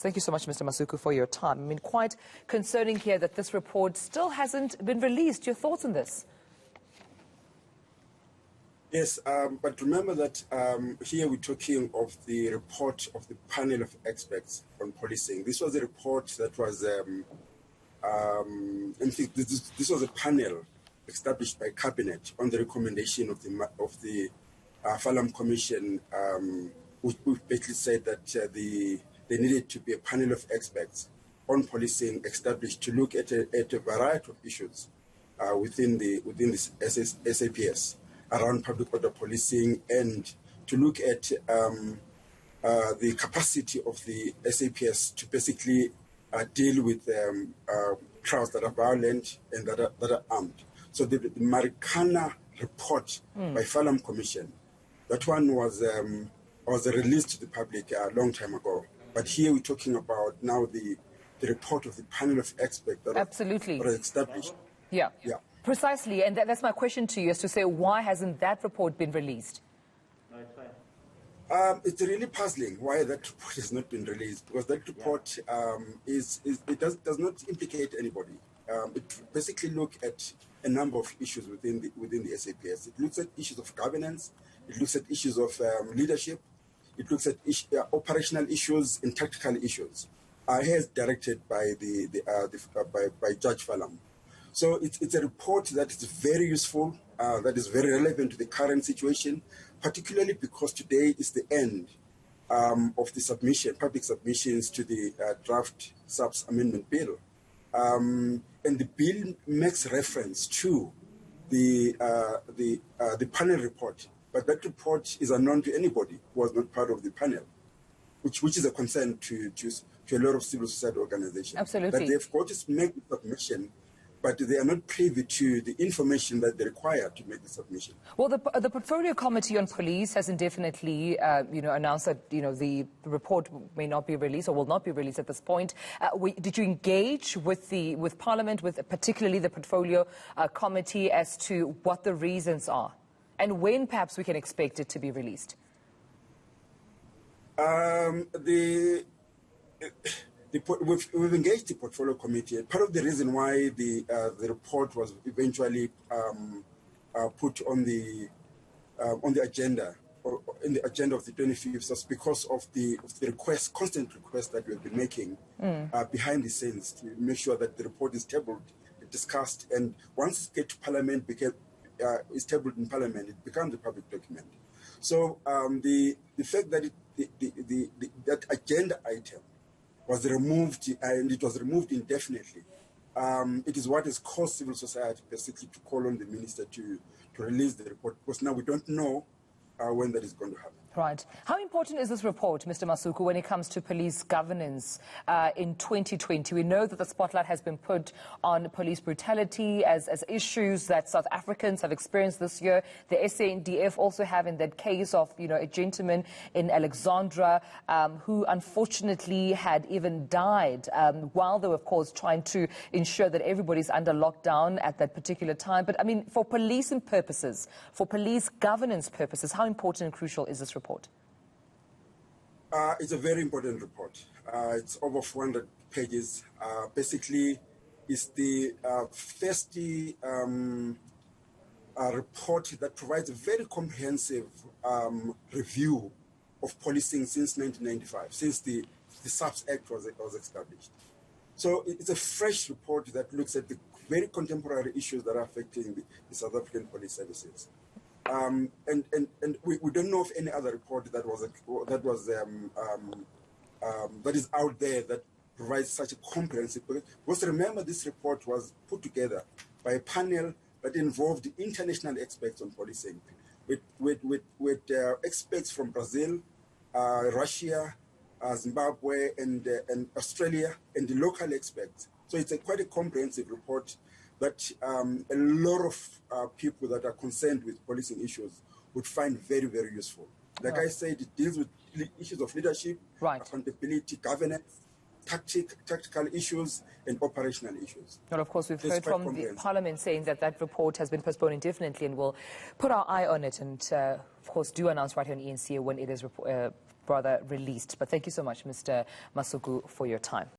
Thank you so much, Mr. Masuku, for your time. I mean, quite concerning here that this report still hasn't been released. Your thoughts on this? Yes, but remember that here we're talking of the report of the panel of experts on policing. This was a report that was, in fact, this was a panel established by Cabinet on the recommendation of the Falam Commission, which basically said that there needed to be a panel of experts on policing established to look at a variety of issues within this SAPS around public order policing, and to look at the capacity of the SAPS to basically deal with crowds that are violent and that are armed. So the Marikana report by Falam Commission, that one was released to the public a long time ago. But here we're talking about now the report of the panel of experts that Absolutely. Are established. Yeah. Precisely, and that's my question to you, is to say, why hasn't that report been released? It's really puzzling why that report has not been released, because that report does not implicate anybody. It basically looks at a number of issues within the SAPS. It looks at issues of governance. It looks at issues of leadership. It looks at operational issues and tactical issues. As directed by by Judge Falam. So it's a report that is very useful, that is very relevant to the current situation, particularly because today is the end of the public submissions to the draft SAPS amendment bill. And the bill makes reference to the panel report, but that report is unknown to anybody who was not part of the panel, which is a concern to a lot of civil society organizations. Absolutely. That they've got to make the submission, but they are not privy to the information that they require to make the submission. Well, the Portfolio Committee on Police has indefinitely, announced that, the report may not be released or will not be released at this point. Did you engage with Parliament, with particularly the Portfolio Committee, as to what the reasons are, and when perhaps we can expect it to be released? We've engaged the Portfolio Committee, and part of the reason why the report was eventually put on the agenda, or in the agenda of the 25th, was because of the constant requests that we've been making behind the scenes to make sure that the report is tabled, discussed, and once it gets to Parliament, is tabled in Parliament, it becomes a public document. So the fact that that agenda item was removed, and it was removed indefinitely, it is what has caused civil society basically to call on the minister to release the report, because now we don't know when that is going to happen. Right. How important is this report, Mr. Masuku, when it comes to police governance in 2020? We know that the spotlight has been put on police brutality as issues that South Africans have experienced this year. The SANDF also have in that case of, a gentleman in Alexandra who unfortunately had even died while they were, of course, trying to ensure that everybody's under lockdown at that particular time. But, I mean, for policing purposes, for police governance purposes, how important and crucial is this report? It's a very important report. It's over 400 pages. Basically, it's the first report that provides a very comprehensive review of policing since 1995, since the SAPS Act was established. So it's a fresh report that looks at the very contemporary issues that are affecting the South African police services. And we don't know of any other report that is out there that provides such a comprehensive. Because remember, this report was put together by a panel that involved international experts on policing, with experts from Brazil, Russia, Zimbabwe, and Australia, and the local experts. So it's quite a comprehensive report that a lot of people that are concerned with policing issues would find very, very useful. Like I said, it deals with issues of leadership, accountability, governance, tactical issues, and operational issues. Well, of course, we've heard from the Parliament saying that report has been postponed indefinitely, and we'll put our eye on it and, of course, do announce right here on ENCA when it is brother released. But thank you so much, Mr. Masuku, for your time.